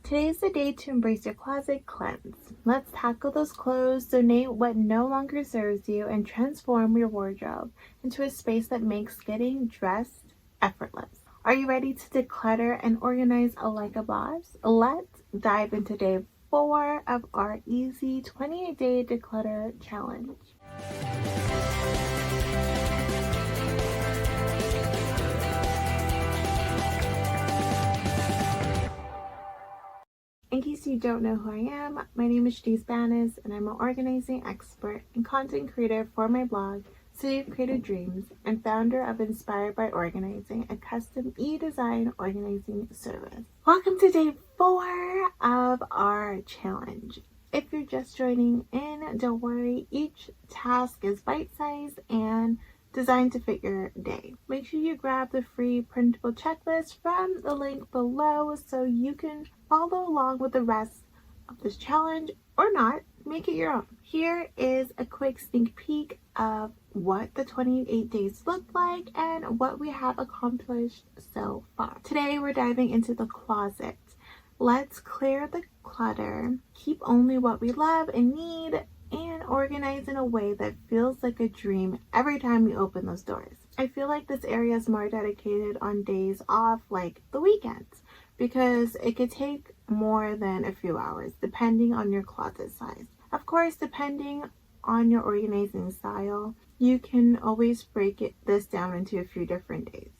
Today's the day to embrace your closet cleanse. Let's tackle those clothes, donate what no longer serves you, and transform your wardrobe into a space that makes getting dressed effortless. Are you ready to declutter and organize like a boss? Let's dive into day 4 of our easy 28-day declutter challenge. In case you don't know who I am, my name is Spanis, and I'm an organizing expert and content creator for my blog, City of Creative Dreams, and founder of Inspired by Organizing, a custom e-design organizing service. Welcome to day 4 of our challenge. If you're just joining in, don't worry, each task is bite-sized and designed to fit your day. Make sure you grab the free printable checklist from the link below so you can follow along with the rest of this challenge, or not, make it your own. Here is a quick sneak peek of what the 28 days look like and what we have accomplished so far. Today we're diving into the closet. Let's clear the clutter, keep only what we love and need, and organize in a way that feels like a dream every time you open those doors. I feel like this area is more dedicated on days off, like the weekends, because it could take more than a few hours depending on your closet size. Of course, depending on your organizing style, you can always break this down into a few different days.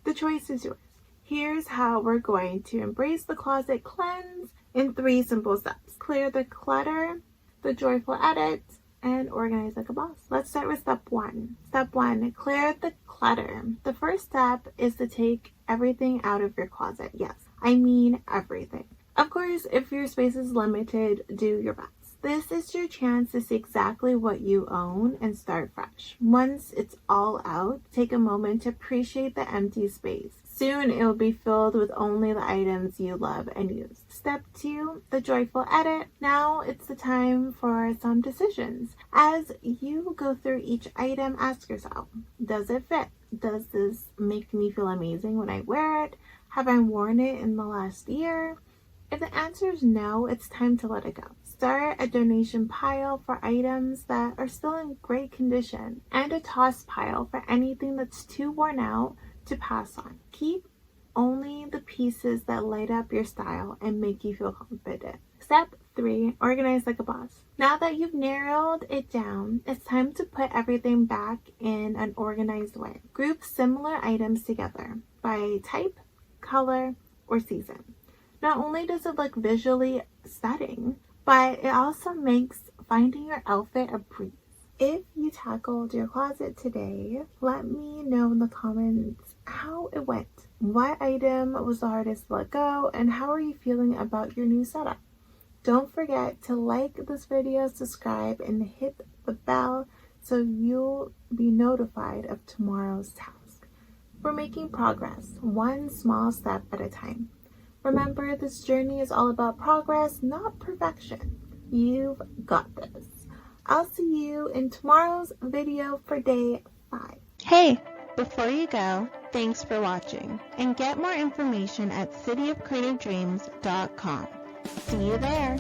The choice is yours. Here's how we're going to embrace the closet cleanse in 3 simple steps. Clear the clutter, the joyful edit, and organize like a boss. Let's start with step 1. Step 1, clear the clutter. The first step is to take everything out of your closet. Yes, I mean everything. Of course, if your space is limited, do your best. This is your chance to see exactly what you own and start fresh. Once it's all out, take a moment to appreciate the empty space. Soon it will be filled with only the items you love and use. Step 2, the joyful edit. Now it's the time for some decisions. As you go through each item, ask yourself, does it fit? Does this make me feel amazing when I wear it? Have I worn it in the last year? If the answer is no, it's time to let it go. Start a donation pile for items that are still in great condition, and a toss pile for anything that's too worn out to pass on. Keep only the pieces that light up your style and make you feel confident. Step 3, organize like a boss. Now that you've narrowed it down, it's time to put everything back in an organized way. Group similar items together by type, color, or season. Not only does it look visually stunning, but it also makes finding your outfit a breeze. If you tackled your closet today, let me know in the comments how it went. What item was the hardest to let go, and how are you feeling about your new setup? Don't forget to like this video, subscribe, and hit the bell so you'll be notified of tomorrow's task. We're making progress, one small step at a time. Remember, this journey is all about progress, not perfection. You've got this. I'll see you in tomorrow's video for day 5. Hey, before you go, thanks for watching, and get more information at cityofcreativedreams.com. See you there.